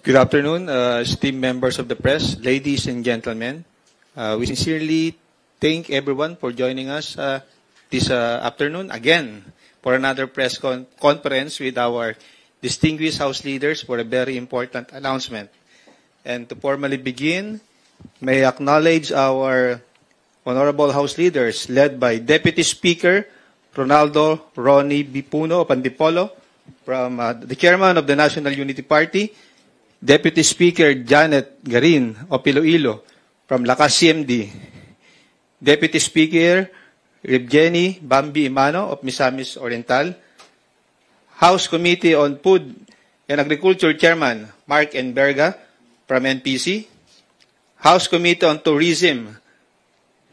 Good afternoon, esteemed members of the press, ladies and gentlemen. We sincerely thank everyone for joining us this afternoon again for another press conference with our distinguished House leaders for a very important announcement. And to formally begin, may I acknowledge our honorable House leaders led by Deputy Speaker Ronaldo Ronnie Bipuno of Antipolo, from the Chairman of the National Unity Party, Deputy Speaker Janet Garin of Iloilo, from Lakas CMD, Deputy Speaker Ribjeni Bambi Imano of Misamis Oriental, House Committee on Food and Agriculture Chairman Mark Enberga from NPC, House Committee on Tourism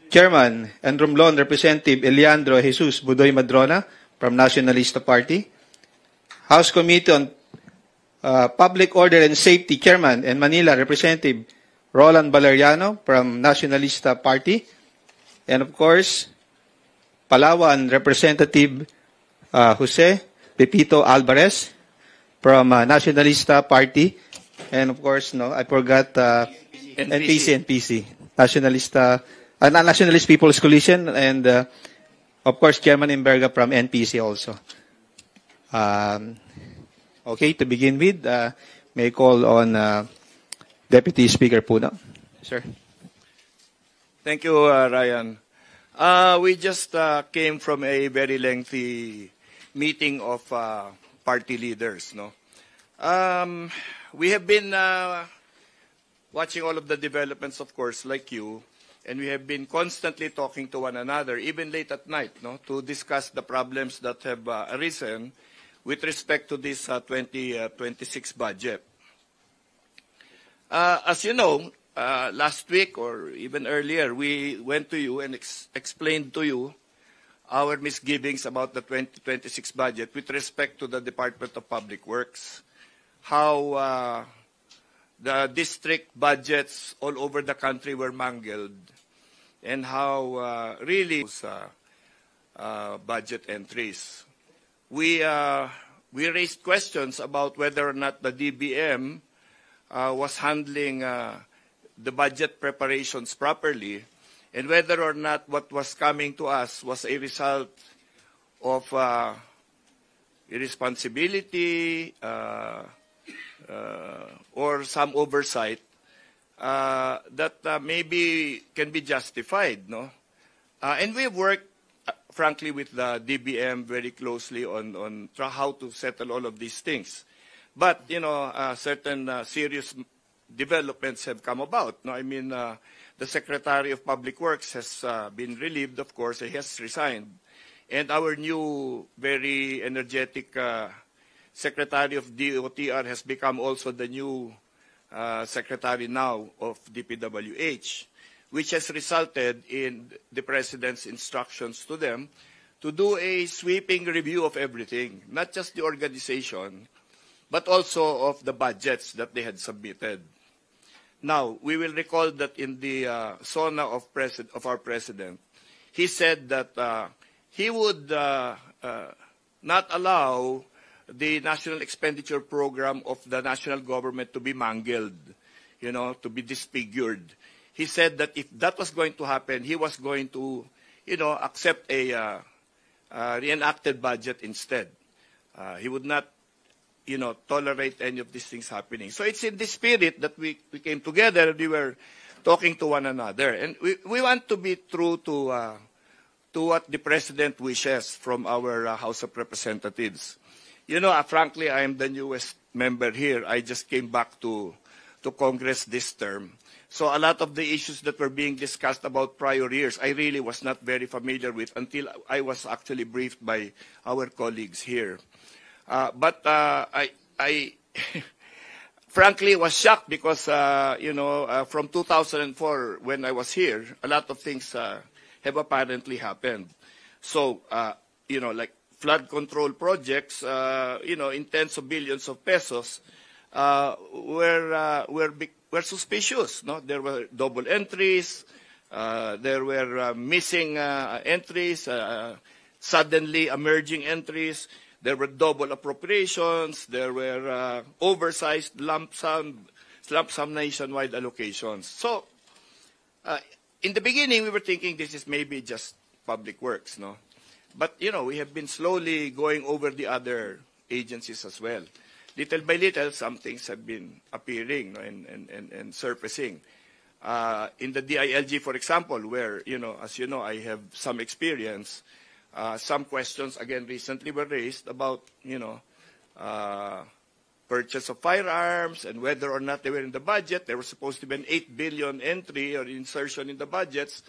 Chairman and Romblon Representative Eliandro Jesus Budoy Madrona from Nationalista Party, House Committee on Public Order and Safety Chairman and Manila Representative Roland Valeriano from Nationalista Party, and of course, Palawan Representative Jose Pepito Alvarez from Nationalista Party, and of course, I forgot NPC, Nationalist People's Coalition, and of course, Chairman Enberga from NPC also. Okay, to begin with, may I call on Deputy Speaker Puno. Sir. Thank you, Ryan. We just came from a very lengthy meeting of party leaders. We have been watching all of the developments, of course, like you, and we have been constantly talking to one another, even late at night, to discuss the problems that have arisen with respect to this 2026 budget. As you know, last week or even earlier, we went to you and explained to you our misgivings about the 2026 budget with respect to the Department of Public Works, how the district budgets all over the country were mangled, and how really budget entries. We raised questions about whether or not the DBM was handling the budget preparations properly, and whether or not what was coming to us was a result of irresponsibility or some oversight that maybe can be justified. And we've worked frankly, with the DBM very closely on how to settle all of these things. But, certain serious developments have come about. I mean, the Secretary of Public Works has been relieved, of course. He has resigned. And our new, very energetic Secretary of DOTR has become also the new Secretary now of DPWH, which has resulted in the President's instructions to them to do a sweeping review of everything, not just the organization, but also of the budgets that they had submitted. Now, we will recall that in the SONA of our President, he said that he would not allow the national expenditure program of the national government to be mangled, to be disfigured. He said that if that was going to happen, he was going to, accept a reenacted budget instead. He would not, tolerate any of these things happening. So it's in this spirit that we came together and we were talking to one another. And we want to be true to what the President wishes from our House of Representatives. Frankly, I am the newest member here. I just came back to Congress this term. So a lot of the issues that were being discussed about prior years, I really was not very familiar with until I was actually briefed by our colleagues here. But I frankly was shocked because, from 2004 when I was here, a lot of things have apparently happened. So, like flood control projects, in tens of billions of pesos, were suspicious. There were double entries, there were missing entries, suddenly emerging entries. there were double appropriations, there were oversized lump sum nationwide allocations. So, in the beginning, we were thinking this is maybe just public works, no? But, we have been slowly going over the other agencies as well. Little by little, some things have been appearing, no, and surfacing. In the DILG, for example, where, as you know, I have some experience, some questions, again, recently were raised about, purchase of firearms and whether or not they were in the budget. There was supposed to be an 8 billion entry or insertion in the budgets.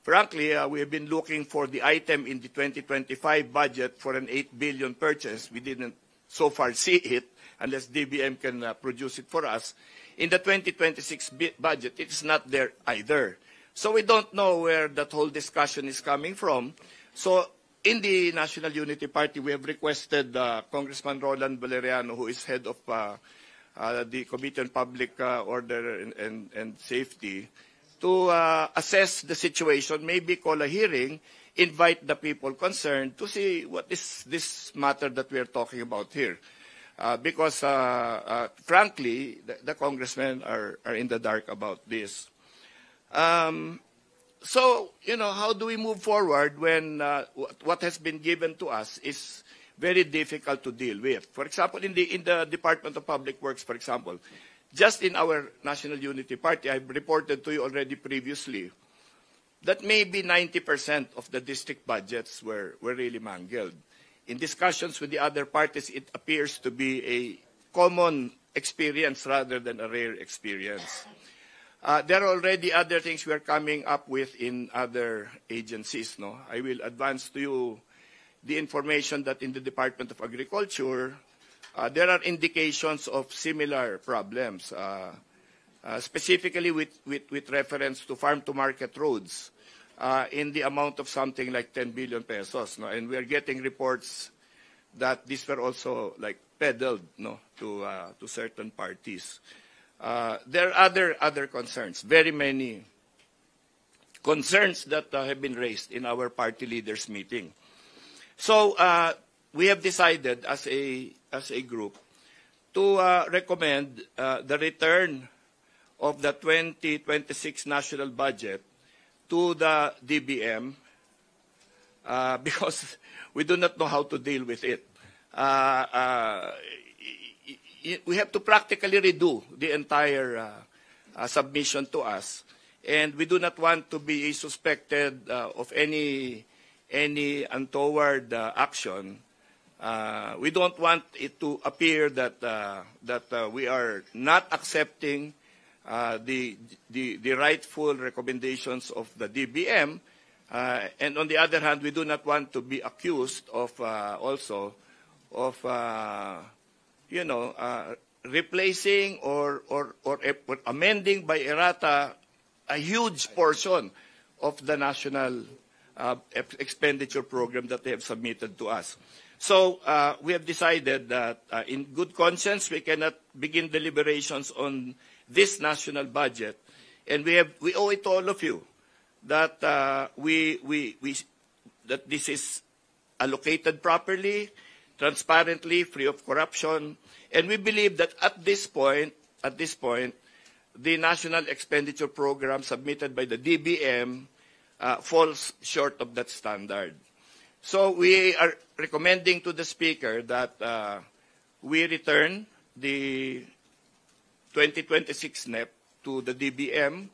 Frankly, we have been looking for the item in the 2025 budget for an 8 billion purchase. We didn't so far see it, unless DBM can produce it for us. In the 2026 budget, it's not there either. So we don't know where that whole discussion is coming from. So in the National Unity Party, we have requested Congressman Roland Valeriano, who is head of the Committee on Public Order and Safety, to assess the situation, maybe call a hearing, invite the people concerned to see what is this matter that we are talking about here. Because, frankly, the congressmen are in the dark about this. So, how do we move forward when what has been given to us is very difficult to deal with? For example, in the Department of Public Works, for example, just in our National Unity Party, I've reported to you already previously that maybe 90% of the district budgets were really mangled. In discussions with the other parties, it appears to be a common experience rather than a rare experience. There are already other things we are coming up with in other agencies. No, I will advance to you the information that in the Department of Agriculture, there are indications of similar problems, specifically with reference to farm-to-market roads, in the amount of something like 10 billion pesos. No? And we are getting reports that these were also like peddled, no, to certain parties. There are other concerns, very many concerns that have been raised in our party leaders meeting. So we have decided as a group to recommend the return of the 2026 national budget to the DBM because we do not know how to deal with it. We have to practically redo the entire submission to us, and we do not want to be suspected of any untoward action. We don't want it to appear that we are not accepting the rightful recommendations of the DBM, and on the other hand, we do not want to be accused of also of replacing or amending by errata a huge portion of the national expenditure program that they have submitted to us. So we have decided that in good conscience, we cannot begin deliberations on this national budget, and we owe it to all of you that that this is allocated properly, transparently, free of corruption, and we believe that at this point, the national expenditure program submitted by the DBM falls short of that standard. So we are recommending to the Speaker that we return the 2026 NEP to the DBM,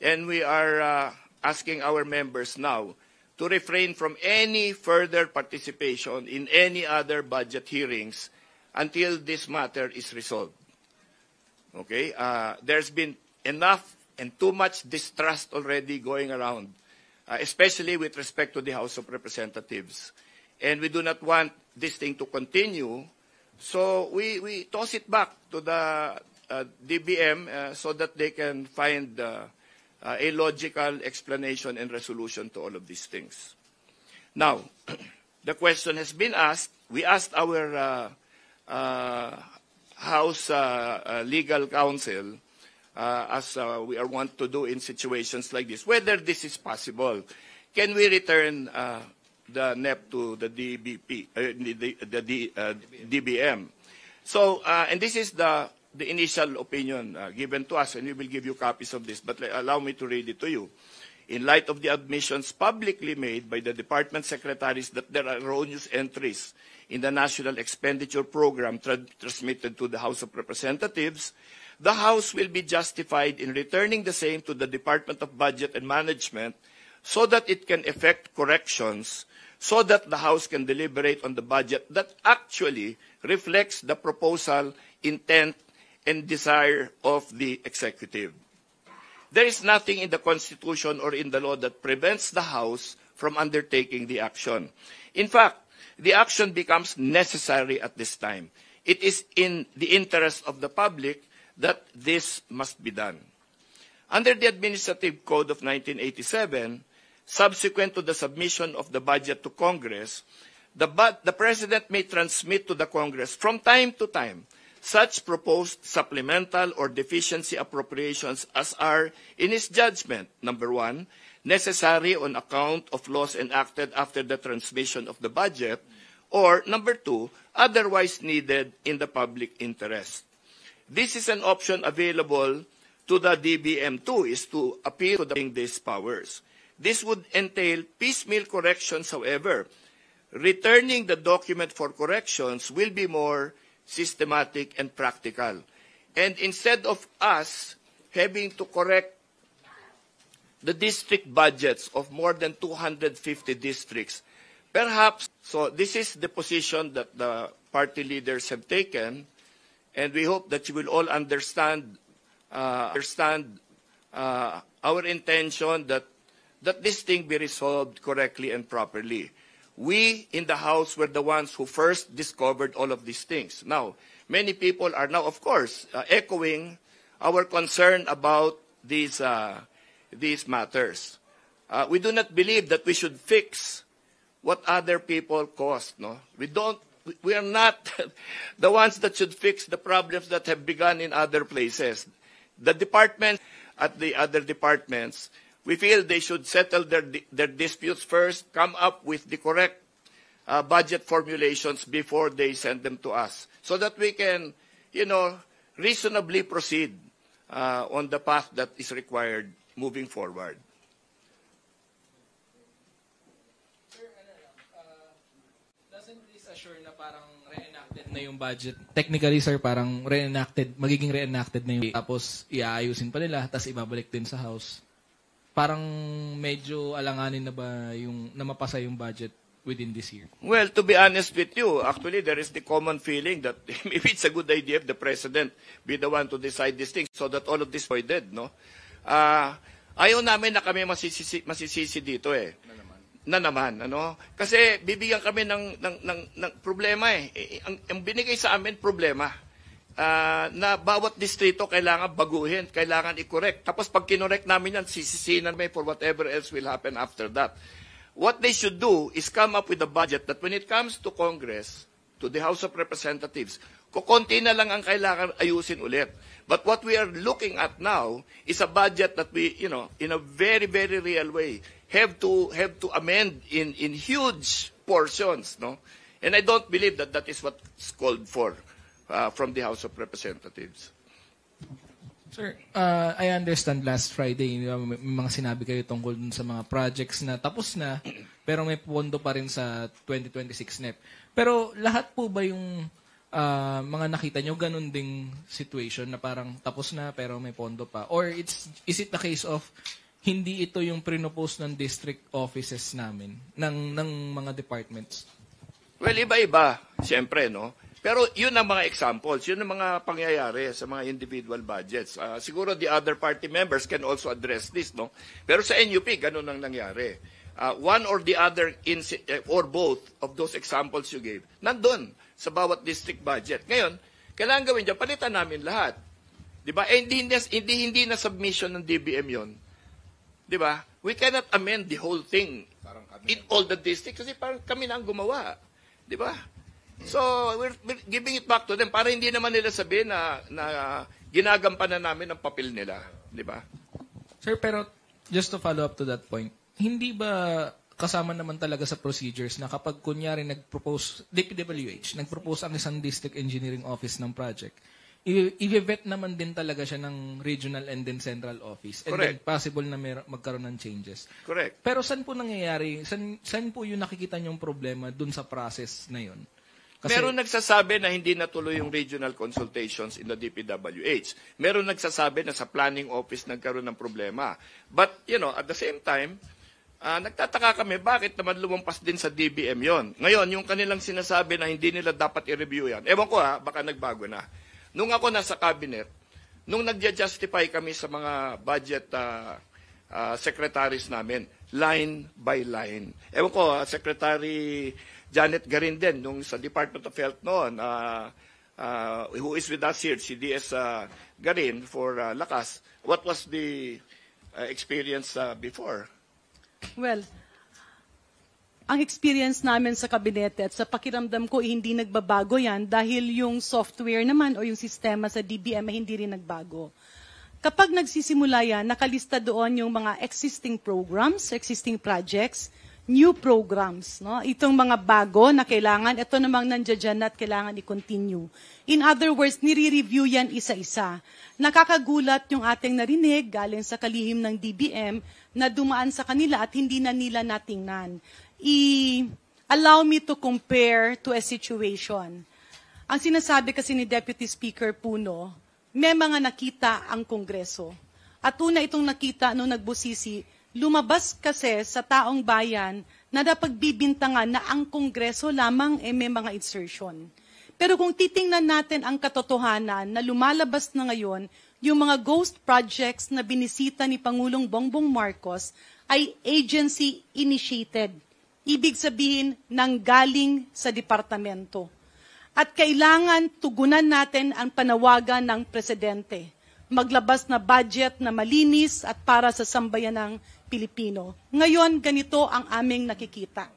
and we are asking our members now to refrain from any further participation in any other budget hearings until this matter is resolved. Okay? There's been enough and too much distrust already going around, especially with respect to the House of Representatives. And we do not want this thing to continue, so we toss it back to the DBM so that they can find a logical explanation and resolution to all of these things. Now, the question has been asked. We asked our House legal counsel, as we are wont to do in situations like this, whether this is possible. Can we return the NEP to the DBP, DBM. So, and this is the initial opinion given to us, and we will give you copies of this, but allow me to read it to you. In light of the admissions publicly made by the department secretaries that there are erroneous entries in the National Expenditure Program transmitted to the House of Representatives, the House will be justified in returning the same to the Department of Budget and Management so that it can effect corrections, so that the House can deliberate on the budget that actually reflects the proposal, intent, and desire of the executive. There is nothing in the Constitution or in the law that prevents the House from undertaking the action. In fact, the action becomes necessary at this time. It is in the interest of the public that this must be done. Under the Administrative Code of 1987, subsequent to the submission of the budget to Congress, the President may transmit to the Congress from time to time such proposed supplemental or deficiency appropriations as are, in his judgment, number one, necessary on account of laws enacted after the transmission of the budget, or number two, otherwise needed in the public interest. This is an option available to the DBM2, is to appeal to these powers. This would entail piecemeal corrections, however. Returning the document for corrections will be more systematic and practical. And instead of us having to correct the district budgets of more than 250 districts, perhaps, so this is the position that the party leaders have taken, and we hope that you will all understand our intention that this thing be resolved correctly and properly. We in the House were the ones who first discovered all of these things. Now, many people are now, of course, echoing our concern about these matters. We do not believe that we should fix what other people caused. No, we are not the ones that should fix the problems that have begun in other places. The departments at the other departments, we feel they should settle their disputes first, come up with the correct budget formulations before they send them to us, so that we can, reasonably proceed on the path that is required moving forward. Sir, doesn't this assure na parang reenacted na yung budget? Technically, sir, parang magiging reenacted na yung tapos iaayusin pa nila, tapos ibabalik din sa House. Parang medyo alanganin na ba yung namapasa yung budget within this year? Well, to be honest with you, actually there is the common feeling that maybe it's a good idea if the President be the one to decide these things so that all of this avoided, no? Ayaw namin na kami masisisi dito eh. Na naman, ano? Kasi bibigyan kami ng problema eh. Ang binigay sa amin problema. Na bawat distrito kailangan baguhin, kailangan i-correct. Tapos pag kinorek namin yan, sisisinan may for whatever else will happen after that. What they should do is come up with a budget that when it comes to Congress, to the House of Representatives, kukunti na lang ang kailangan ayusin ulit. But what we are looking at now is a budget that we, in a very, very real way, have to amend in huge portions, no? And I don't believe that is what's called for from the House of Representatives. Sir, I understand last Friday, may mga sinabi kayo tungkol dun sa mga projects na tapos na, pero may pondo pa rin sa 2026 NEP. Pero lahat po ba yung mga nakita nyo, ganun ding situation na parang tapos na, pero may pondo pa? Or is it the case of hindi ito yung pre-propose ng district offices namin, ng mga departments? Well, iba-iba, siyempre, no? Pero yun ang mga examples, yun ang mga pangyayari sa mga individual budgets. Siguro the other party members can also address this, no? Pero sa NUP, ganun ang nangyari. One or the other, or both of those examples you gave, nandun sa bawat district budget. Ngayon, kailangan gawin dyan, palitan namin lahat. Diba? Hindi na submission ng DBM yun. Diba? We cannot amend the whole thing in all the districts kasi parang kami na ang gumawa. Diba? So, we're giving it back to them para hindi naman nila sabihin na ginagampanan namin ang papel nila. Di ba? Sir, pero just to follow up to that point, hindi ba kasama naman talaga sa procedures na kapag kunyari nag-propose, DPWH, nag-propose ang isang district engineering office ng project, i-vet naman din talaga siya ng regional and then central office. And Correct. then possible na magkaroon ng changes. Correct. Pero saan po nangyayari, saan po yung nakikita niyong problema dun sa process na yun? Meron nagsasabi na hindi natuloy yung regional consultations in the DPWH. Meron nagsasabi na sa planning office nagkaroon ng problema. But, at the same time, nagtataka kami, bakit naman lumampas din sa DBM yon? Ngayon, yung kanilang sinasabi na hindi nila dapat i-review yan. Ewan ko baka nagbago na. Nung ako nasa cabinet, nung nag-justify kami sa mga budget secretaries namin, line by line. Ewan ko, Secretary Janet Garin din, nung sa Department of Health noon, who is with us here, si DS Garin for Lakas. What was the experience before? Well, ang experience namin sa kabinete at sa pakiramdam ko, hindi nagbabago yan dahil yung software naman o yung sistema sa DBM ay hindi rin nagbago. Kapag nagsisimula yan, nakalista doon yung mga existing programs, existing projects, new programs. No? Itong mga bago na kailangan, ito namang nandiyan at kailangan i-continue. In other words, nire-review yan isa-isa. Nakakagulat yung ating narinig galing sa kalihim ng DBM na dumaan sa kanila at hindi na nila natingnan. Allow me to compare to a situation. Ang sinasabi kasi ni Deputy Speaker Puno, may mga nakita ang Kongreso. At una itong nakita nung nagbusisi, lumabas kasi sa taong bayan na napagbibintangan na ang Kongreso lamang may mga insertion. Pero kung titingnan natin ang katotohanan na lumalabas na ngayon, yung mga ghost projects na binisita ni Pangulong Bongbong Marcos ay agency-initiated. Ibig sabihin, nanggaling sa departamento. At kailangan tugunan natin ang panawagan ng Presidente. Maglabas na budget na malinis at para sa sambayanang Pilipino. Ngayon, ganito ang aming nakikita.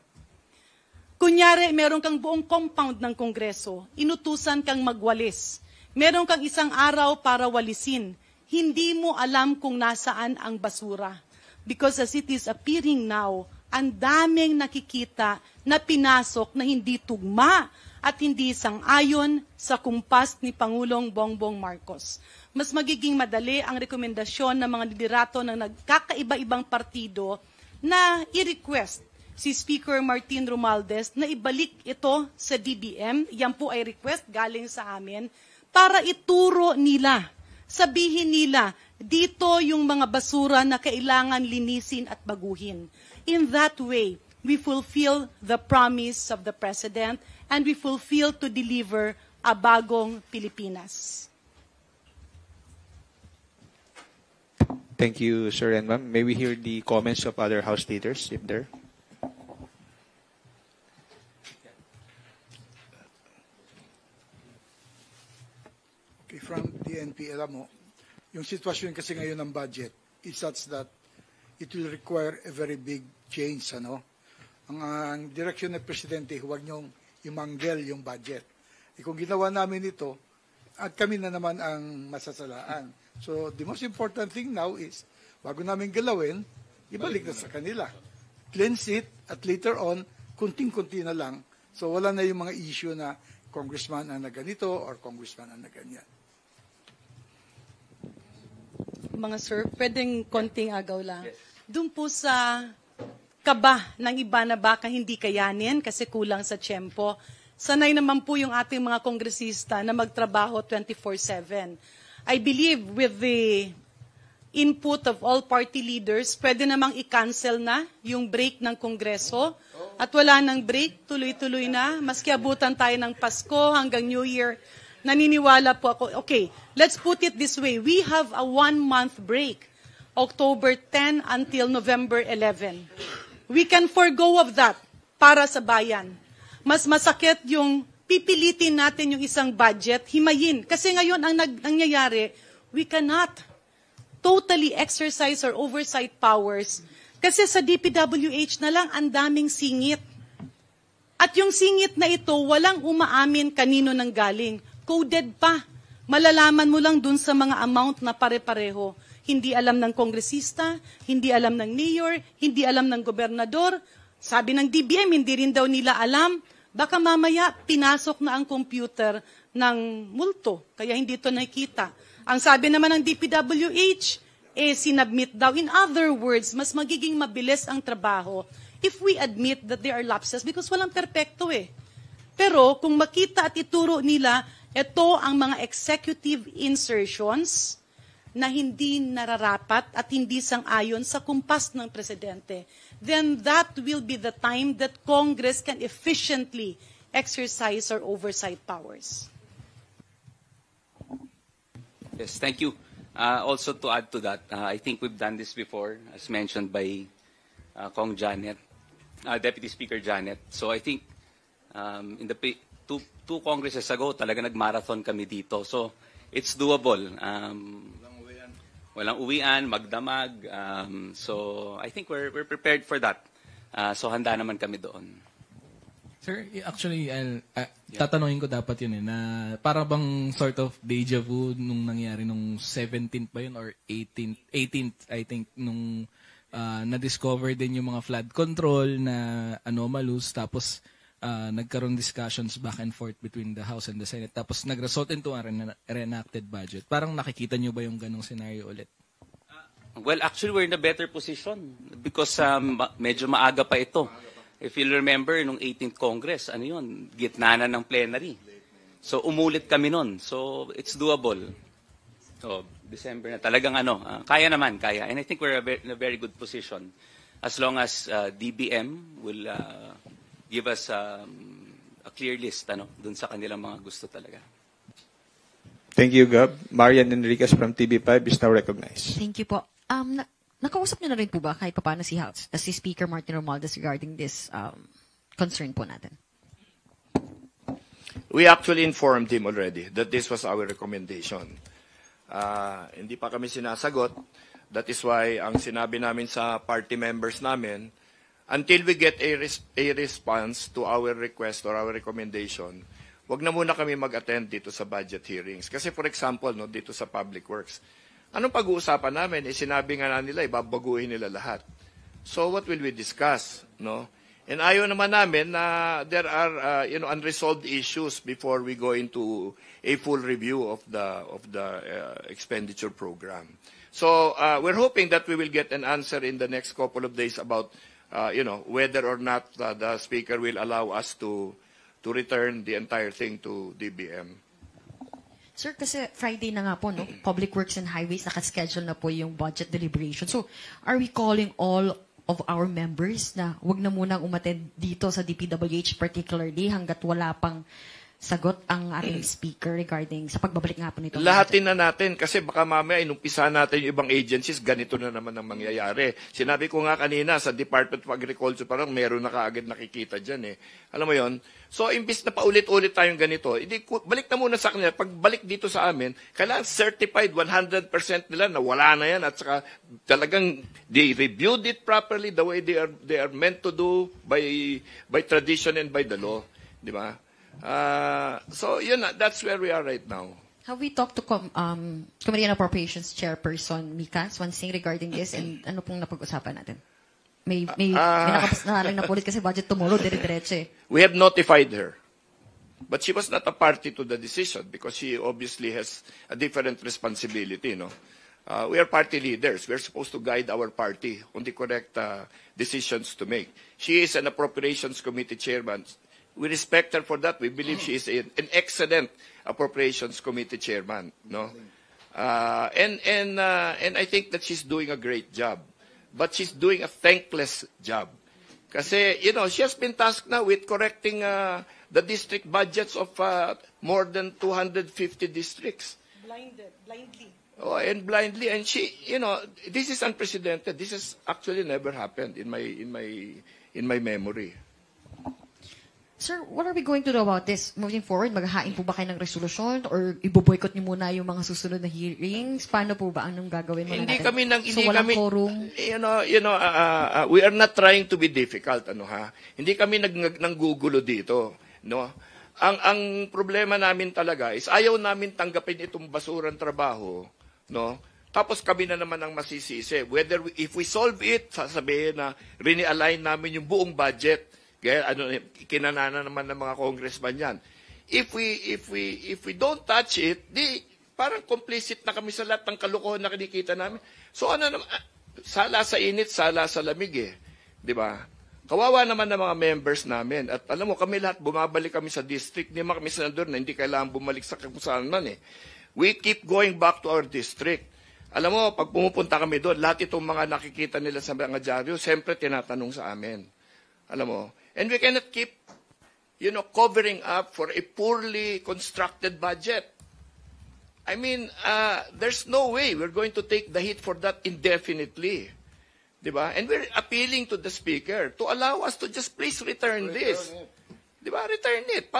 Kunyari, meron kang buong compound ng Kongreso, inutusan kang magwalis. Meron kang isang araw para walisin. Hindi mo alam kung nasaan ang basura. Because as it is appearing now, ang daming nakikita na pinasok na hindi tugma at hindi sang-ayon sa kumpas ni Pangulong Bongbong Marcos. Mas magiging madali ang rekomendasyon ng mga liderato ng nagkakaiba-ibang partido na i-request si Speaker Martin Romualdez na ibalik ito sa DBM. Yan po ay request galing sa amin para ituro nila, sabihin nila, dito yung mga basura na kailangan linisin at baguhin. In that way, we fulfill the promise of the President and we fulfill to deliver a bagong Pilipinas. Thank you, sir and ma'am. May we hear the comments of other House leaders, if there? Okay, from DNP, alam mo, yung sitwasyon kasi ngayon ng budget is such that it will require a very big change, ano? Ang direksyon ng Presidente, huwag niyong imanggel yung budget. Kung ginawa namin ito, at kami na naman ang masasalaan. So, the most important thing now is, bago namin galawin, ibalik na sa kanila. Cleanse it, at later on, kunting-kunti na lang. So, wala na yung mga issue na congressman ang naganito or congressman ang naganyan. Mga sir, pwedeng konting agaw lang. Doon po sa kaba ng iba na baka hindi kayanin kasi kulang sa tiyempo, sanay naman po yung ating mga kongresista na magtrabaho 24/7. I believe with the input of all party leaders, pwede namang i-cancel na yung break ng Kongreso. At wala nang break, tuloy-tuloy na. Maski abutan tayo ng Pasko hanggang New Year, naniniwala po ako. Okay, let's put it this way. We have a 1-month break, October 10 until November 11. We can forgo of that para sa bayan. Mas masakit yung pipilitin natin yung isang budget, himayin. Kasi ngayon, ang nangyayari, we cannot totally exercise our oversight powers. Kasi sa DPWH na lang, ang daming singit. At yung singit na ito, walang umaamin kanino nang galing. Coded pa. Malalaman mo lang dun sa mga amount na pare-pareho. Hindi alam ng kongresista, hindi alam ng mayor, hindi alam ng gobernador, Sabi ng DBM, hindi rin daw nila alam. Baka mamaya, pinasok na ang computer ng multo, kaya hindi ito nakikita. Ang sabi naman ng DPWH, sinubmit daw. In other words, mas magiging mabilis ang trabaho if we admit that there are lapses because walang perpekto eh. Pero kung makita at ituro nila, ito ang mga executive insertions na hindi nararapat at hindi sang-ayon sa kumpas ng presidente, then that will be the time that Congress can efficiently exercise our oversight powers. Yes, thank you. Also to add to that, I think we've done this before, as mentioned by Kong Janet, Deputy Speaker Janet. So I think in the two Congresses ago, talaga nag-marathon kami dito. So it's doable. Walang uwian, magdamag. So I think we're prepared for that. So handa naman kami doon. Sir, actually, tatanungin ko dapat yun na para bang sort of deja vu nung nangyari nung 17th ba yun or 18th I think, nung na-discover din yung mga flood control na anomalous, tapos nagkaroon discussions back and forth between the House and the Senate, tapos nag-result into a reenacted budget. Parang nakikita nyo ba yung ganong scenario ulit? Well, actually, we're in a better position because medyo maaga pa ito. If you'll remember, nung 18th Congress, ano yun, gitna na ng plenary. So, umulit kami nun. So, it's doable. So, December na. Talagang kaya naman, kaya. And I think we're in a very good position. As long as DBM will give us a clear list dun sa kanilang mga gusto talaga. Thank you, Gab. Marian Enriquez from TV5 is now recognized. Thank you po. Nakausap niyo na rin po ba kahit paano si Speaker Martin Romualdez regarding this concern po natin? We actually informed him already that this was our recommendation. Hindi pa kami sinasagot. That is why ang sinabi namin sa party members namin, until we get a response to our request or our recommendation, wag na muna kami mag-attend dito sa budget hearings. Kasi for example, dito sa Public Works, anong pag-uusapan namin? Sinabi nga na nila, ibabaguhin nila lahat. So what will we discuss? And ayaw naman namin na there are unresolved issues before we go into a full review of the expenditure program. So we're hoping that we will get an answer in the next couple of days about whether or not the Speaker will allow us to return the entire thing to DBM. Sir, kasi Friday na nga po, Public Works and Highways, nakaschedule na po yung budget deliberation. So, are we calling all of our members na wag na munang umattend dito sa DPWH particularly hanggat wala pang sagot ang ating speaker regarding sa pagbabalik nga po nito? Lahatin na natin kasi baka mamaya inumpisa natin yung ibang agencies, ganito na naman ang mangyayari. Sinabi ko nga kanina sa Department of Agriculture, parang meron na kaagad nakikita dyan eh. Alam mo yon? So, imbis na paulit-ulit tayong ganito, balik na muna sa kanila. Pagbalik dito sa amin, kailangan certified 100% nila na wala na yan at saka talagang they reviewed it properly the way they are meant to do by tradition and by the law. Di ba? So, that's where we are right now. Have we talked to Committee on Appropriations Chairperson Mika Swansing regarding this and ano pong napag-usapan natin? May nakapasnahalang na ulit kasi budget tomorrow, dire-diretso eh. We have notified her. But she was not a party to the decision because she obviously has a different responsibility, we are party leaders. We're supposed to guide our party on the correct decisions to make. She is an Appropriations Committee Chairman. We respect her for that. We believe she is an excellent Appropriations Committee Chairman, and I think that she's doing a great job. But she's doing a thankless job. Kasi, she has been tasked now with correcting the district budgets of more than 250 districts. Blindly. Oh, and blindly. And she, this is unprecedented. This has actually never happened in my memory. Sir, what are we going to do about this? Moving forward, maghahain po ba kayo ng resolution or iboboykot niyo muna yung mga susunod na hearings? Paano po ba? Anong gagawin mo natin? Walang quorum? We are not trying to be difficult, Hindi kami nanggugulo dito, Ang problema namin talaga is ayaw namin tanggapin itong basurang trabaho, Tapos kami na naman ang masisisi. If we solve it, sasabihin na re-align namin yung buong budget. Kaya kinanana naman ng mga congressman yan. If we don't touch it, parang complicit na kami sa lahat ng kalokohan na kinikita namin. So sala sa init, sala sa lamig eh. 'Di ba? Kawawa naman ng mga members namin. At alam mo, kami lahat, bumabalik kami sa district. Hindi kami senador na hindi kailangan bumalik sa kung saan man eh. We keep going back to our district. Alam mo, pag pumupunta kami doon, lahat itong mga nakikita nila sa mga dyaryo, siyempre tinatanong sa amin. Alam mo, and we cannot keep, covering up for a poorly constructed budget. I mean, there's no way we're going to take the hit for that indefinitely. Diba? And we're appealing to the Speaker to allow us to just please return this. Diba? Return it.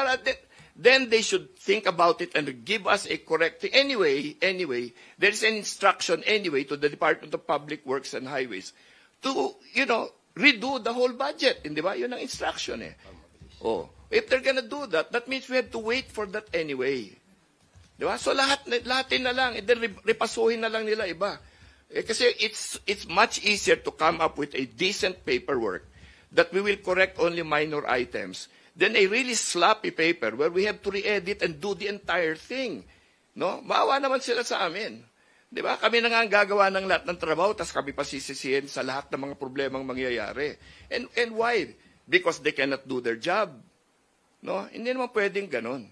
Then they should think about it and give us a correct thing. Anyway, there's an instruction anyway to the Department of Public Works and Highways to, redo the whole budget. Di ba? Yun ang instruction eh. Oh. If they're gonna do that, that means we have to wait for that anyway. Di ba? So lahatin na lang. Then repasuhin na lang nila iba. Kasi it's much easier to come up with a decent paperwork that we will correct only minor items than a really sloppy paper where we have to re-edit and do the entire thing. No? Maawa naman sila sa amin. Di ba? Kami na nga ang gagawa ng lahat ng trabaho, tapos kami pasisisihin sa lahat ng mga problemang mangyayari. And why? Because they cannot do their job. No? Hindi naman pwedeng ganon.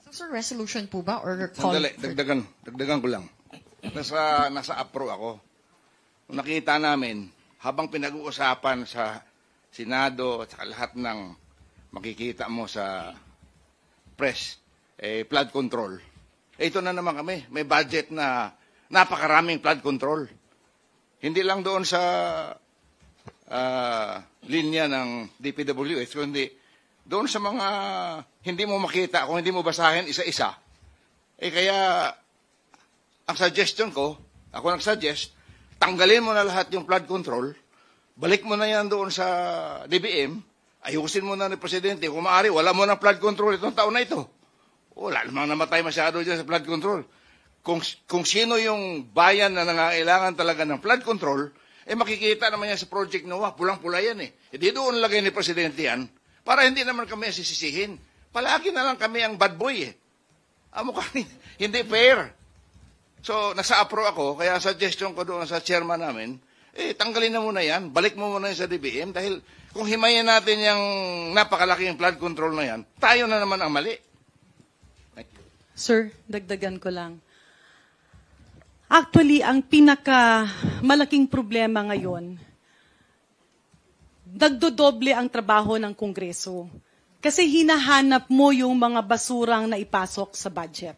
So, sir, resolution po ba? Or call? Sandali, dagdagan ko lang. Nasa APRO ako. Nakita namin, habang pinag-uusapan sa Senado at sa lahat ng makikita mo sa press, flood control. Ito na naman kami, may budget na napakaraming flood control. Hindi lang doon sa linya ng DPWH, kundi doon sa mga hindi mo makita, kung hindi mo basahin isa-isa. Kaya ang suggestion ko, ako nag-suggest, tanggalin mo na lahat yung flood control, balik mo na yan doon sa DBM, ayusin mo na ni Presidente, kung maaari, wala mo ng flood control itong taon na ito. Wala namang namatay masyado dyan sa flood control. Kung sino yung bayan na nangangailangan talaga ng flood control, makikita naman yan sa Project NOAA, pulang-pula yan eh. Di doon lagay ni Presidente yan, para hindi naman kami sisisihin. Palagi na lang kami ang bad boy eh. Hindi fair. So, nasa APRO ako, kaya suggestion ko doon sa chairman namin, tanggalin na muna yan, balik mo muna yan sa DBM, dahil kung himayin natin yung napakalaking flood control na yan, tayo na naman ang mali. Sir, dagdagan ko lang. Actually, ang pinakamalaking problema ngayon, nagdodoble ang trabaho ng Kongreso. Kasi hinahanap mo yung mga basurang na ipasok sa budget.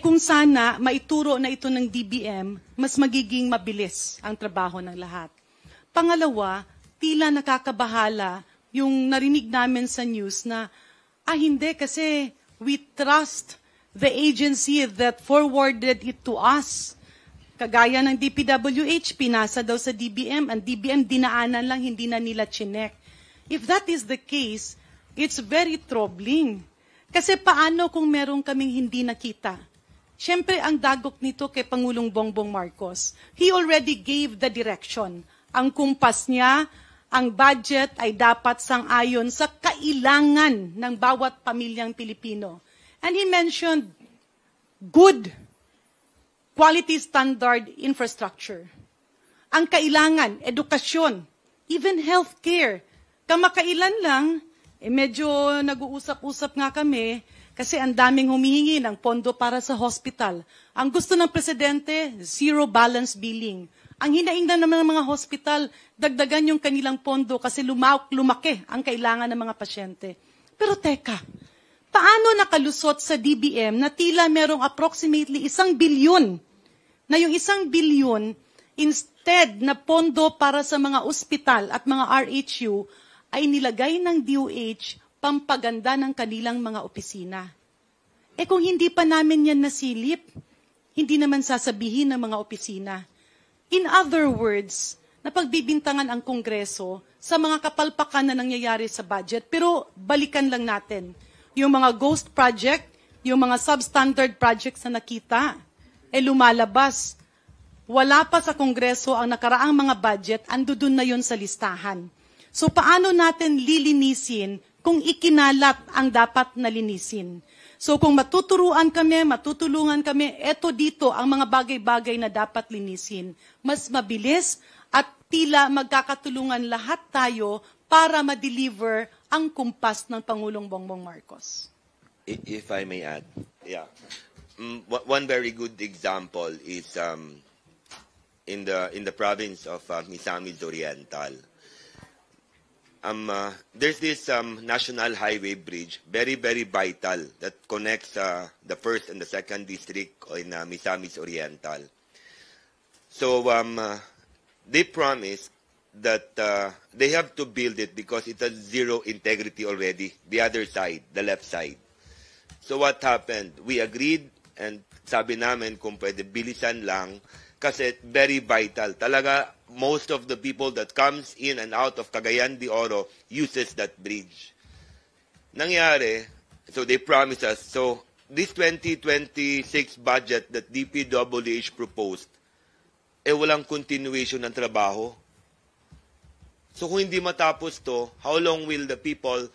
Kung sana maituro na ito ng DBM, mas magiging mabilis ang trabaho ng lahat. Pangalawa, tila nakakabahala yung narinig namin sa news na, hindi kasi we trust the agency that forwarded it to us. Kagaya ng DPWH, pinasa daw sa DBM, ang DBM dinaanan lang, hindi na nila chinek. If that is the case, it's very troubling. Kasi paano kung meron kaming hindi nakita? Siyempre, ang dagok nito kay Pangulong Bongbong Marcos. He already gave the direction. Ang kumpas niya, ang budget ay dapat sang-ayon sa kailangan ng bawat pamilyang Pilipino. And he mentioned good quality standard infrastructure. Ang kailangan, edukasyon, even healthcare. Kamakailan lang, medyo nag-uusap-usap nga kami, kasi ang daming humihingi ng pondo para sa hospital. Ang gusto ng Presidente, zero balance billing. Ang hinaingnan naman ng mga hospital, dagdagan yung kanilang pondo kasi lumaki ang kailangan ng mga pasyente. Pero teka, paano nakalusot sa DBM na tila merong approximately 1 bilyon, na yung 1 bilyon, instead na pondo para sa mga ospital at mga RHU, ay nilagay ng DOH pampaganda ng kanilang mga opisina. Kung hindi pa namin yan nasilip, hindi naman sasabihin ng mga opisina. In other words, napagbibintangan ang Kongreso sa mga kapalpakan na nangyayari sa budget, pero balikan lang natin. Yung mga ghost project, yung mga substandard projects na nakita, lumalabas. Wala pa sa Kongreso ang nakaraang mga budget, andudun na yon sa listahan. So paano natin lilinisin kung ikinalat ang dapat na linisin? So kung matutulungan kami, eto dito ang mga bagay-bagay na dapat linisin. Mas mabilis at tila magkakatulungan lahat tayo para ma-deliver ang kumpas ng Pangulong Bongbong Marcos. If I may add, yeah. One very good example is in the province of Misamis Oriental. There's this national highway bridge, very, very vital, that connects the first and the second district in Misamis Oriental. So they promised that they have to build it because it has zero integrity already, the other side, the left side. So what happened? We agreed, and sabi namin kung pwede bilisan lang, kasi very vital. Talaga, most of the people that comes in and out of Cagayan de Oro uses that bridge. Nangyari, so they promised us, so this 2026 budget that DPWH proposed, walang continuation ng trabaho. So kung hindi matapos to, how long will the people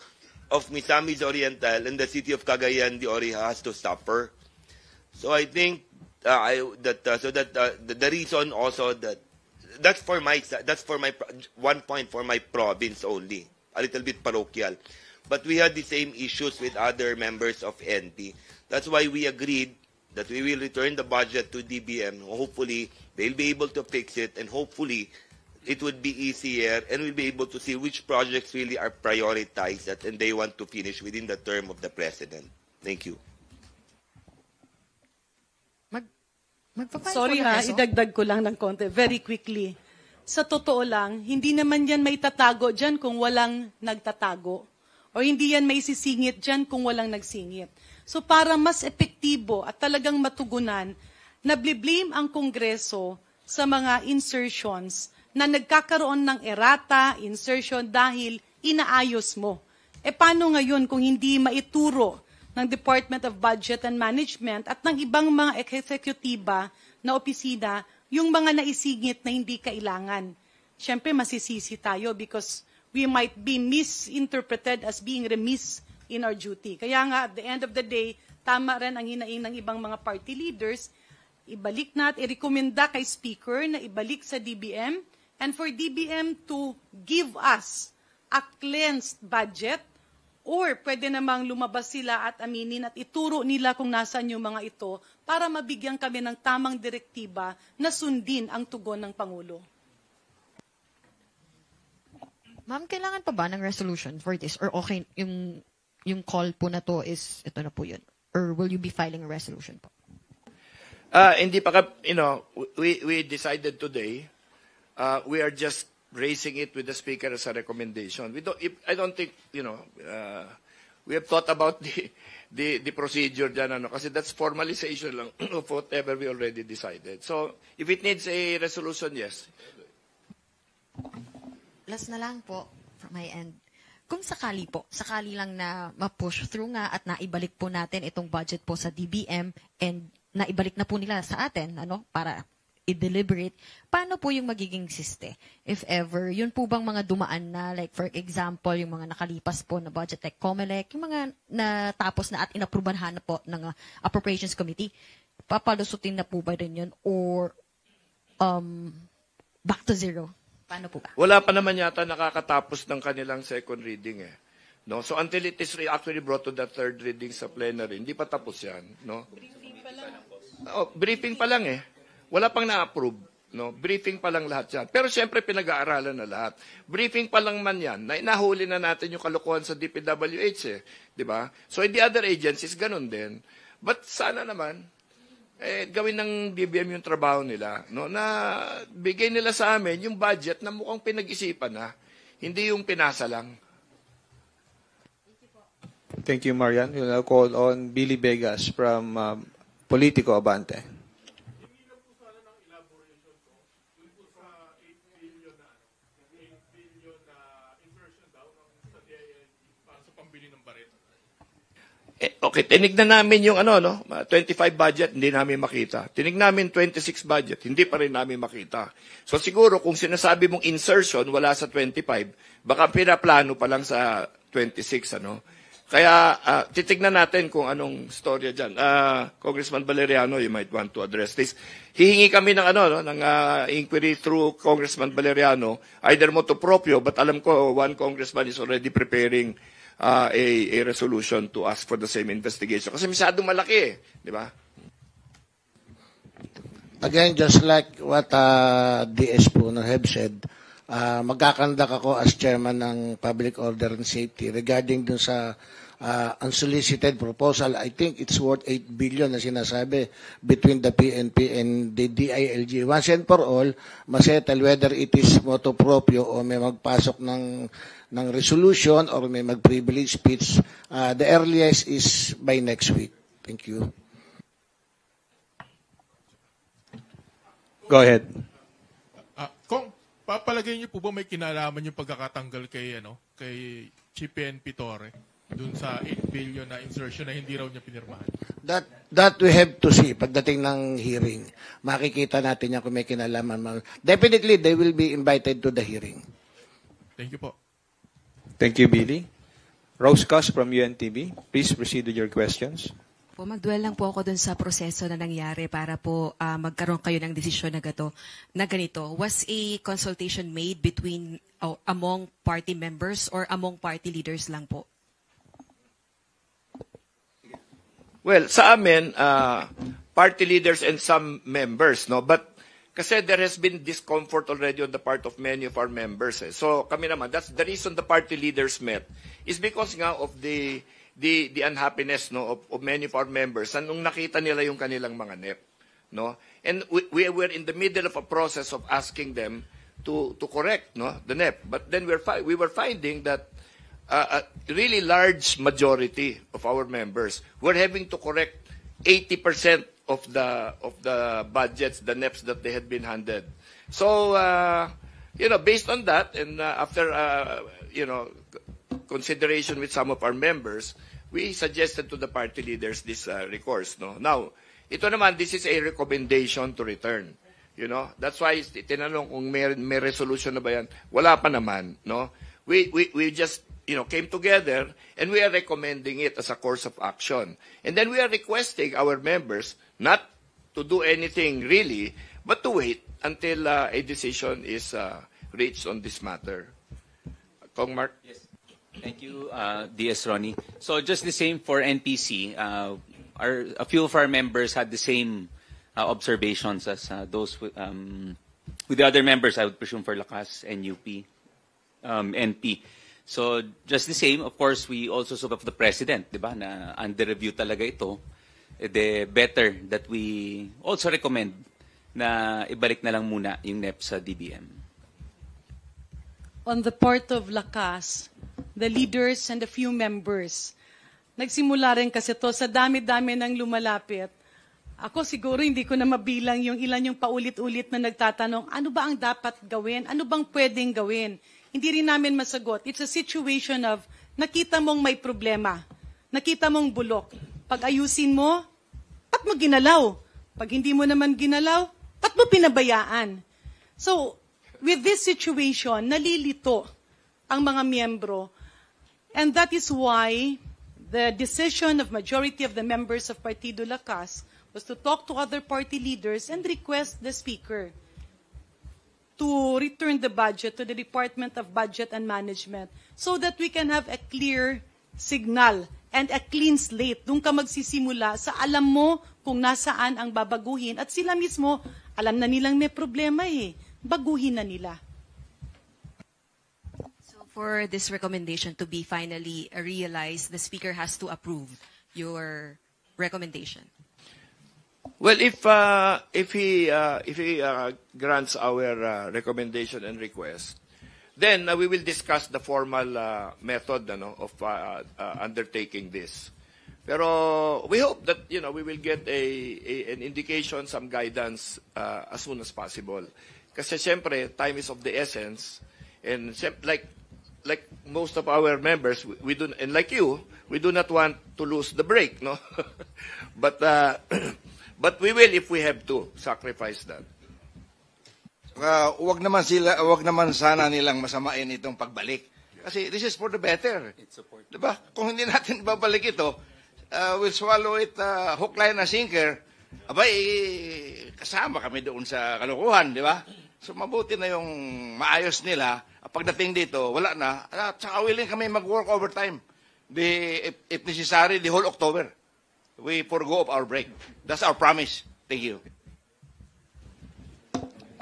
of Misamis Oriental and the city of Cagayan de Oro has to suffer? So I think the reason also that's for my one point for my province only, a little bit parochial, but we had the same issues with other members of NP. That's why we agreed that we will return the budget to DBM. Hopefully they'll be able to fix it, and hopefully it would be easier, and we'll be able to see which projects really are prioritized and they want to finish within the term of the president. Thank you. Sorry ha, idagdag ko lang ng konti, very quickly. Sa totoo lang, hindi naman yan may tatago dyan kung walang nagtatago. O hindi yan may sisingit dyan kung walang nagsingit. So para mas epektibo at talagang matugunan, nabliblame ang Kongreso sa mga insertions na nagkakaroon ng errata, insertion dahil inaayos mo. Paano ngayon kung hindi maituro ng Department of Budget and Management at ng ibang mga eksekutiba na opisina yung mga naisingit na hindi kailangan? Siyempre, masisisi tayo because we might be misinterpreted as being remiss in our duty. Kaya nga, at the end of the day, tama rin ang hinaing ng ibang mga party leaders, ibalik i-rekomenda kay Speaker na ibalik sa DBM, and for DBM to give us a cleansed budget, or pwede namang lumabas sila at aminin at ituro nila kung nasan yung mga ito para mabigyan kami ng tamang direktiba na sundin ang tugon ng Pangulo. Ma'am, kailangan pa ba ng resolution for this? Or okay, yung call po na to is, ito na po yun? Or will you be filing a resolution po? Hindi pa, we decided today, we are just raising it with the Speaker as a recommendation. I don't think, we have thought about the procedure dyan, kasi that's formalization lang of whatever we already decided. So, if it needs a resolution, yes. Last na lang po, from my end. Kung sakali lang na ma-push through nga at naibalik po natin itong budget po sa DBM and naibalik na po nila sa atin, para i-deliberate, paano po yung magiging siste? If ever, yun po bang mga dumaan na, like for example, yung mga nakalipas po na budget like COMELEC, yung mga natapos na at inaprubahan na po ng Appropriations Committee, papalusutin na po ba rin yun? Or back to zero? Paano po ba? Wala pa naman yata nakakatapos ng kanilang second reading eh. No? So until it is actually brought to the third reading sa plenary, hindi pa tapos yan. No? Briefing pa lang. Briefing pa lang eh. Wala pang na-approve. No? Briefing pa lang lahat yan. Pero siyempre pinag-aaralan na lahat. Briefing pa lang man yan. Nahuli na natin yung kalokohan sa DPWH eh. Diba? So in the other agencies, ganun din. But sana naman, gawin ng DBM yung trabaho nila. No? Na bigay nila sa amin yung budget na mukhang pinag-isipan na. Hindi yung pinasa lang. Thank you, Marian. We'll now call on Billy Vegas from Politico Abante. Okay, tinignan namin yung 25 budget, hindi namin makita. Tinignan namin 26 budget, hindi pa rin namin makita. So siguro kung sinasabi mong insertion wala sa 25, baka pinaplano pa lang sa 26, Kaya titignan natin kung anong storya diyan. Congressman Valeriano, you might want to address this. Hihingi kami ng ng inquiry through Congressman Valeriano, either motu proprio, but alam ko one congressman is already preparing a resolution to ask for the same investigation. Kasi masyadong malaki, di ba? Again, just like what DS po have said, magkakandak ako as chairman ng Public Order and Safety regarding dun sa unsolicited proposal. I think it's worth 8 billion na sinasabi between the PNP and the DILG. Once and for all, masettle whether it is motu proprio o may magpasok ng resolution or may mag-privilege speech. The earliest is by next week. Thank you. Go ahead. Kung papalagay niyo po ba may kinalaman yung pagkakatanggal kay Chief PNP Torre dun sa 8 billion na insertion na hindi raw niya pinirmahan? That we have to see pagdating ng hearing. Makikita natin yan kung may kinalaman. Definitely, they will be invited to the hearing. Thank you po. Thank you, Billy. Rose Cos from UNTV, please proceed with your questions. Magduel lang po ako dun sa proseso na nangyari para po magkaroon kayo ng desisyon na ganito. Was a consultation made between among party members or among party leaders lang po? Well, sa amin, party leaders and some members, But kasi there has been discomfort already on the part of many of our members. So kami naman, that's the reason the party leaders met, is because nga of the unhappiness of many of our members nung nakita nila yung kanilang mga NEP, And we were in the middle of a process of asking them to correct, the NEP. But then we were finding that a really large majority of our members were having to correct 80% of the budgets, the NEPs that they had been handed. So based on that, and after consideration with some of our members, we suggested to the party leaders this recourse. Now, ito naman, this is a recommendation to return. That's why tinanong kung may resolution na ba yan. Wala pa naman. We just came together and we are recommending it as a course of action. And then we are requesting our members not to do anything really, but to wait until a decision is reached on this matter. Kong Mark? Yes. Thank you, DS Ronnie. So just the same for NPC. A few of our members had the same observations as those with the other members, I would presume, for Lakas and UP, NP. So just the same, of course, we also spoke of the President, di ba, na under review talaga ito. The better that we also recommend na ibalik na lang muna yung NEP sa DBM. On the part of Lakas, the leaders and a few members, nagsimula rin kasi to sa dami-dami ng lumalapit. Ako siguro hindi ko na mabilang yung ilan yung paulit-ulit na nagtatanong, ano ba ang dapat gawin? Ano bang pwedeng gawin? Hindi rin namin masagot. It's a situation of nakita mong may problema. Nakita mong bulok. Pag ayusin mo, ba't mo ginalaw? Pag hindi mo naman ginalaw, ba't mo pinabayaan? So, with this situation, nalilito ang mga miyembro. And that is why the decision of majority of the members of Partido Lakas was to talk to other party leaders and request the Speaker to return the budget to the Department of Budget and Management so that we can have a clear signal and a clean slate. Doon ka magsisimula sa alam mo kung nasaan ang babaguhin at sila mismo, alam na nilang may problema baguhin na nila. So for this recommendation to be finally realized, the Speaker has to approve your recommendation. Well, if he grants our recommendation and request, then we will discuss the formal method of undertaking this. Pero we hope that we will get an indication, some guidance as soon as possible. Kasi siyempre, time is of the essence, and like like most of our members, we do, and like you, we do not want to lose the break, no? but we will if we have to sacrifice that. Wag naman sana nilang masamain itong pagbalik. Kasi this is for the better. Diba? Kung hindi natin babalik ito, we'll swallow it hook, line, and sinker. Abay, kasama kami doon sa kalukuhan, di ba? So mabuti na yung maayos nila. Pagdating dito, wala na. At saka willing kami mag-work overtime. If necessary, the whole October. We forgo of our break. That's our promise. Thank you.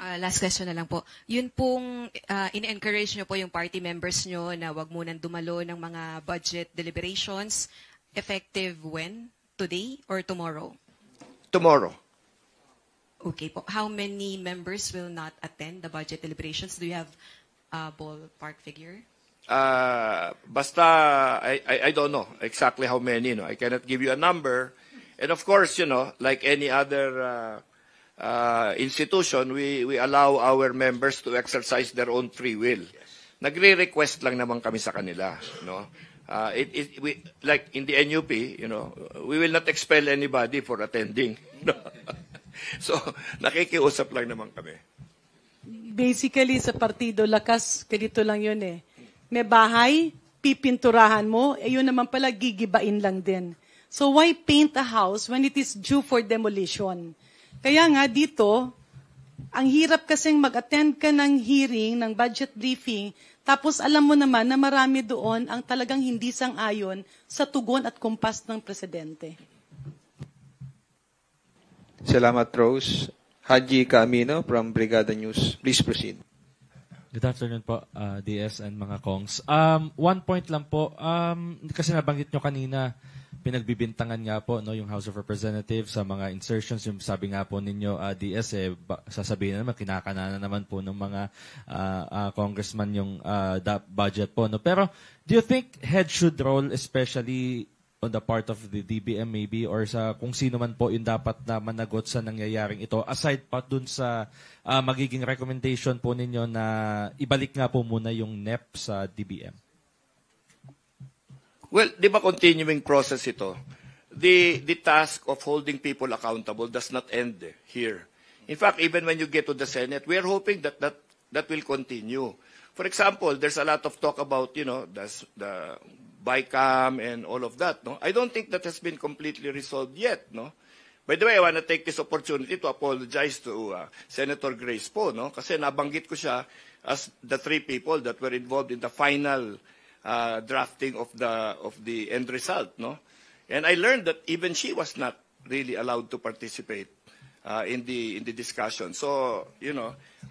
Last question na lang po. Yun pong in-encourage nyo po yung party members nyo na wag munang dumalo ng mga budget deliberations. Effective when? Today or tomorrow? Tomorrow. Okay po. How many members will not attend the budget deliberations? Do you have a ballpark figure? Basta, I don't know exactly how many. No? I cannot give you a number. And of course, like any other institution, we allow our members to exercise their own free will. Nagre-request lang naman kami sa kanila. No? We, like in the NUP, we will not expel anybody for attending. No? So, nakikiusap lang naman kami. Basically, sa Partido Lakas, ganito lang yun eh. May bahay, pipinturahan mo, yun naman pala, gigibain lang din. So, why paint a house when it is due for demolition? Kaya nga dito, ang hirap kasing mag-attend ka ng hearing, ng budget briefing, tapos alam mo naman na marami doon ang talagang hindi sang-ayon sa tugon at kumpas ng presidente. Salamat, Rose. Haji Camino from Brigada News. Please proceed. Good afternoon po, DS and mga Kongs. One point lang po, kasi nabanggit nyo kanina, pinagbibintangan nga po yung House of Representatives sa mga insertions, yung sabi nga po ninyo, DS, sasabihin naman, kinakananan naman po ng mga congressman yung budget po. No? Pero, do you think head should roll, especially on the part of the DBM maybe, or sa kung sino man po yung dapat na managot sa nangyayaring ito, aside pa dun sa magiging recommendation po ninyo na ibalik nga po muna yung NEP sa DBM? Well, di ba continuing process ito? The task of holding people accountable does not end here. In fact, even when you get to the Senate, we are hoping that will continue. For example, there's a lot of talk about, the BICAM and all of that. No? I don't think that has been completely resolved yet. No? By the way, I want to take this opportunity to apologize to Senator Grace Poe, no? Kasi nabanggit ko siya as the three people that were involved in the final drafting of the end result, no? And I learned that even she was not really allowed to participate in the discussion. So,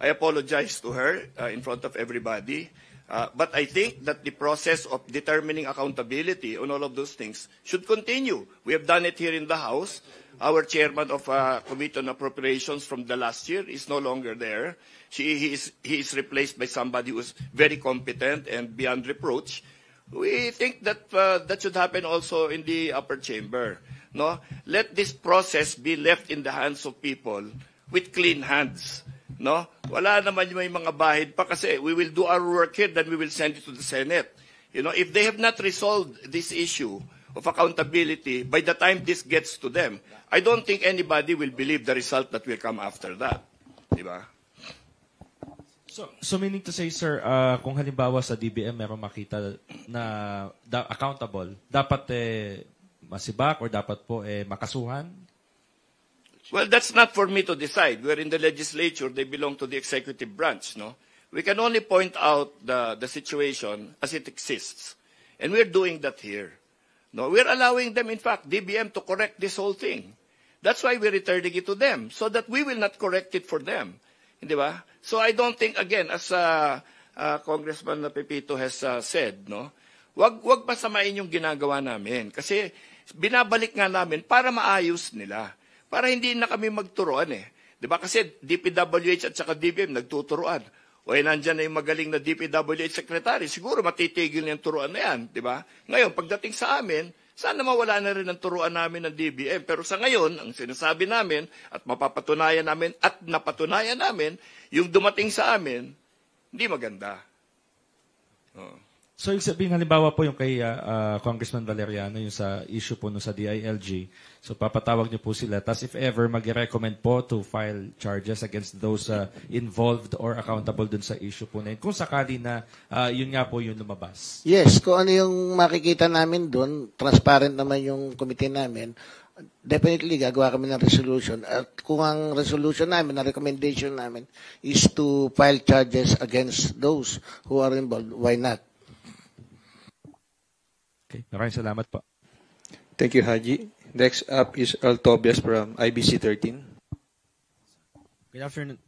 I apologize to her in front of everybody. But I think that the process of determining accountability on all of those things should continue. We have done it here in the House. Our chairman of Committee on Appropriations from the last year is no longer there. He is replaced by somebody who is very competent and beyond reproach. We think that that should happen also in the upper chamber. No, let this process be left in the hands of people with clean hands. No, wala naman may mga bahid pa kasi we will do our work here, then we will send it to the Senate. If they have not resolved this issue of accountability by the time this gets to them, I don't think anybody will believe the result that will come after that. Diba? So meaning to say, sir, kung halimbawa sa DBM meron makita na accountable, dapat masibak or dapat po makasuhan? Well, that's not for me to decide. We're in the legislature. They belong to the executive branch, no? We can only point out the situation as it exists. And we're doing that here. No, we're allowing them, in fact, DBM to correct this whole thing. That's why we're returning it to them, so that we will not correct it for them. Hindi ba? So I don't think, again, as Congressman Pepito has said, no, wag pasamain yung ginagawa namin. Kasi binabalik nga namin para maayos nila. Para hindi na kami magturuan Di ba? Kasi DPWH at saka DBM nagtuturuan. O nandyan na yung magaling na DPWH secretary, siguro matitigil yung turuan na yan. Di ba? Ngayon, pagdating sa amin, sana mawala na rin ang turuan namin ng DBM. Pero sa ngayon, ang sinasabi namin at mapapatunayan namin at napatunayan namin, yung dumating sa amin, hindi maganda. So, ibig sabihin, halimbawa po yung kay Congressman Valeriano, yung sa issue po no sa DILG. So, papatawag niyo po sila. Tapos, if ever, mag-recommend po to file charges against those involved or accountable dun sa issue po na yun. Kung sakali na yun nga po yung lumabas. Yes, kung ano yung makikita namin doon, transparent naman yung committee namin, definitely gagawa kami ng resolution. At kung ang resolution namin, ang recommendation namin is to file charges against those who are involved, why not? Okay, maraming salamat po. Thank you, Haji. Next up is Earl Tobias from IBC 13. Good afternoon.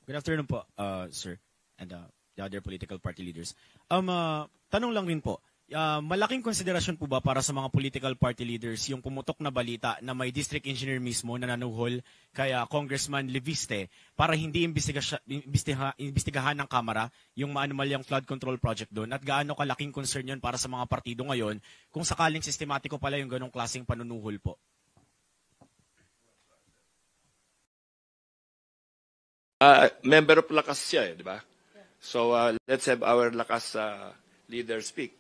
Good afternoon po, sir, and the other political party leaders. Tanong lang rin po, malaking konsiderasyon po ba para sa mga political party leaders yung pumutok na balita na may district engineer mismo na nanuhol kay Congressman Leviste para hindi imbestigahan ng Kamara yung maanumalyang flood control project doon? At gaano kalaking concern yun para sa mga partido ngayon kung sakaling sistematiko pala yung ganong klaseng panunuhol po? Member of Lakas siya, di ba? So let's have our Lakas leader speak.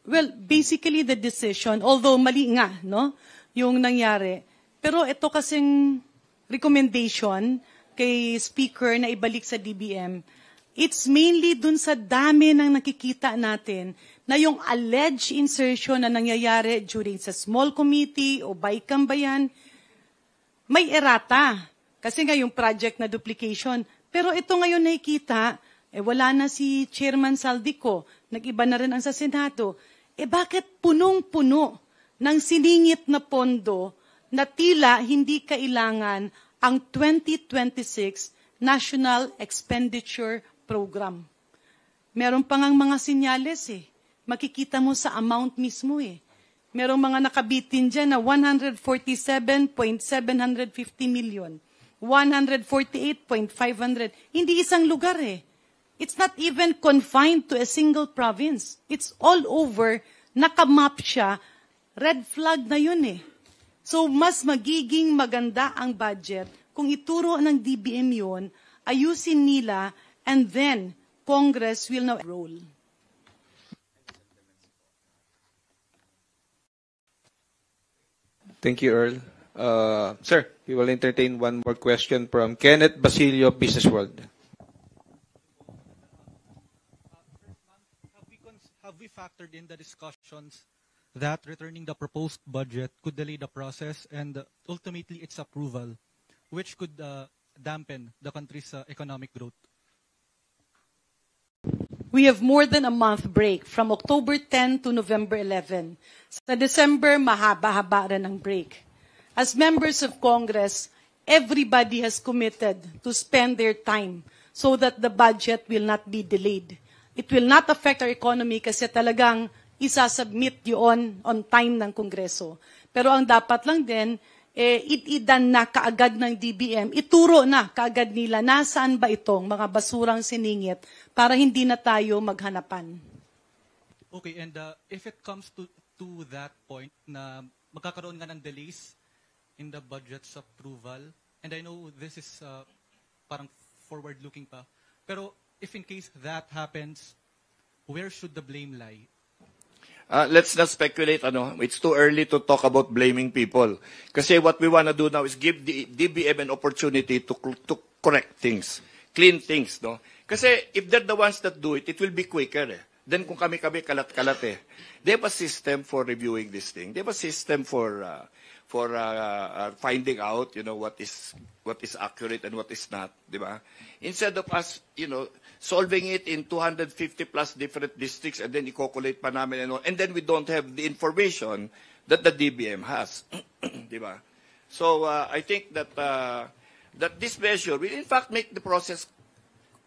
Well, basically the decision, although mali nga, no, yung nangyari. Pero ito kasing recommendation kay Speaker na ibalik sa DBM, it's mainly dun sa dami ng nakikita natin na yung alleged insertion na nangyayari during sa small committee o BICAM ba yan, may errata. Kasi nga yung project na duplication. Pero ito ngayon nakikita, wala na si Chairman Saldico, nag-iba na rin ang sa Senado. Bakit punong-puno ng siningit na pondo na tila hindi kailangan ang 2026 National Expenditure Program? Meron pa ngang mga sinyales Makikita mo sa amount mismo Merong mga nakabitin dyan na 147.750 million, 148.500. Hindi isang lugar It's not even confined to a single province. It's all over. Nakamap siya. Red flag na yun So, mas magiging maganda ang budget kung ituro ng DBM yun, ayusin nila, and then Congress will now roll. Thank you, Earl. Sir, we will entertain one more question from Kenneth Basilio, Business World. Have we factored in the discussions that returning the proposed budget could delay the process and ultimately its approval, which could dampen the country's economic growth? We have more than a month break from October 10 to November 11. Sa December, mahaba-haba rin ang break. As members of Congress, everybody has committed to spend their time so that the budget will not be delayed. It will not affect our economy kasi talagang isasubmit yun on time ng Kongreso. Pero ang dapat lang din, itidan na kaagad ng DBM, ituro na kaagad nila nasaan ba itong mga basurang siningit para hindi na tayo maghanapan. Okay, and if it comes to that point na magkakaroon nga ng delays in the budget's approval, and I know this is parang forward-looking pa, pero if in case that happens, where should the blame lie? Let's not speculate. It's too early to talk about blaming people. Kasi what we want to do now is give the DBM an opportunity to correct things, clean things. No? Kasi if they're the ones that do it, it will be quicker. Then kung kami kalat-kalat They have a system for reviewing this thing. They have a system for finding out, what is accurate and what is not, di ba? Instead of us, solving it in 250 plus different districts and then i-calculate pa namin and then we don't have the information that the DBM has, di ba? So I think that this measure will in fact make the process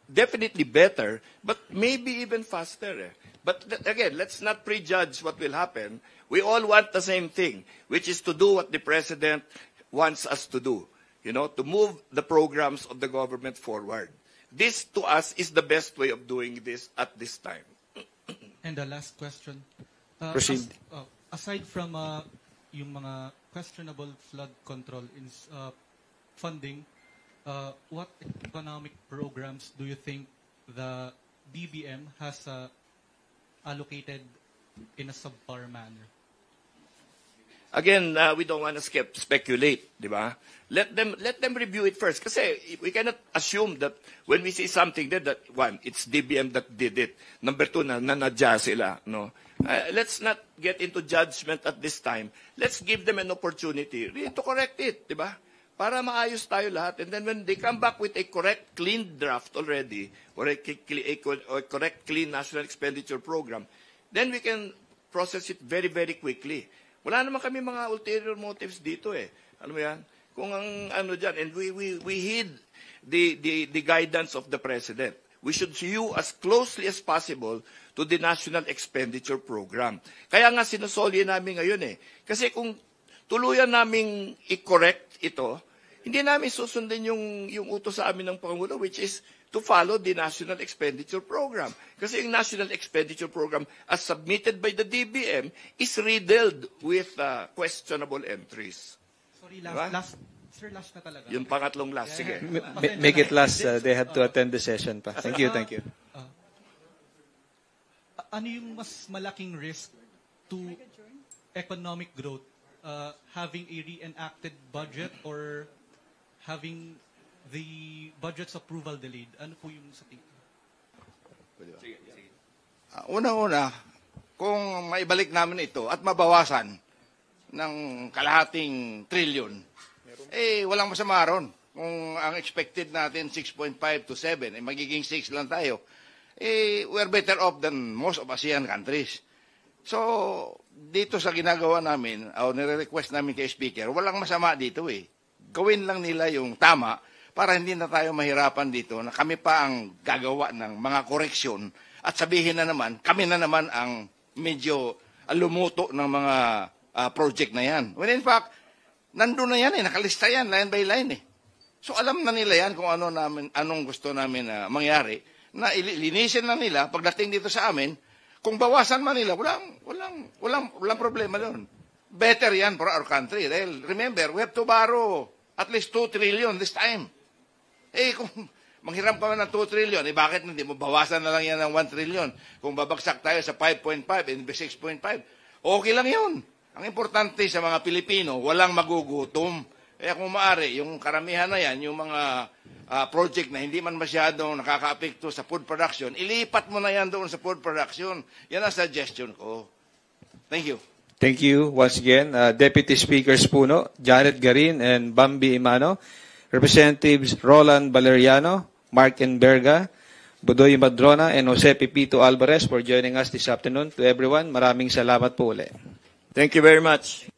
definitely better, but maybe even faster. But again, let's not prejudge what will happen. We all want the same thing, which is to do what the President wants us to do, to move the programs of the government forward. This, to us, is the best way of doing this at this time. And the last question. Proceed. Aside from yung mga questionable flood control funding, what economic programs do you think the DBM has allocated in a subpar manner? Again, we don't want to speculate, di ba? Let them review it first. Kasi we cannot assume that when we see something there, that one, it's DBM that did it. Number two, nanadya sila. No? Let's not get into judgment at this time. Let's give them an opportunity really to correct it, di ba? Para maayos tayo lahat. And then when they come back with a correct, clean draft already, or a correct, clean national expenditure program, then we can process it very, very quickly. Wala naman kami mga ulterior motives dito eh. Alam mo yan? Kung ang ano dyan, and we heed the guidance of the President. We should hew as closely as possible to the National Expenditure Program. Kaya nga sinusolye namin ngayon eh. Kasi kung tuluyan naming i-correct ito, hindi namin susundin yung utos sa amin ng Pangulo, which is to follow the National Expenditure Program. Kasi yung National Expenditure Program, as submitted by the DBM, is riddled with questionable entries. Sorry, Diba? last na talaga. Yung pangatlong last, sige. Make it last. They have to attend the session pa. Thank you, thank you. Ano yung mas malaking risk to economic growth? Having a reenacted budget or having the budget's approval delayed? Ano po yung sa tingin? Una-una, kung maibalik namin ito at mabawasan ng kalahating trilyon, walang masama ron. Kung ang expected natin 6.5 to 7, magiging 6 lang tayo, we're better off than most of ASEAN countries. So, dito sa ginagawa namin, o nire-request namin kay Speaker, walang masama dito eh. Gawin lang nila yung tama para hindi na tayo mahirapan dito na kami pa ang gagawa ng mga koreksyon at sabihin na naman, kami na naman ang medyo lumuto ng mga project na yan. When in fact, nandun na yan nakalista yan, line by line eh. So alam na nila yan kung anong gusto namin mangyari, na linisin lang nila pagdating dito sa amin. Kung bawasan man nila, walang problema doon. Better yan for our country. Dahil remember, we have to borrow at least 2 trillion this time. Kung manghiram ka ng 2 trillion, bakit hindi mo bawasan na lang yan ng 1 trillion? Kung babagsak tayo sa 5.5 and 6.5, okay lang yun. Ang importante sa mga Pilipino, walang magugutom. Kaya kung maaari, yung karamihan na yan, yung mga project na hindi man masyadong nakaka-apekto sa food production, ilipat mo na yan doon sa food production. Yan ang suggestion ko. Thank you. Thank you once again. Deputy Speakers Puno, Janet Garin and Bambi Imano, Representatives Roland Valeriano, Mark Enberga, Budoy Madrona, and Jose Pipito Alvarez for joining us this afternoon. To everyone, maraming salamat po ulit. Thank you very much.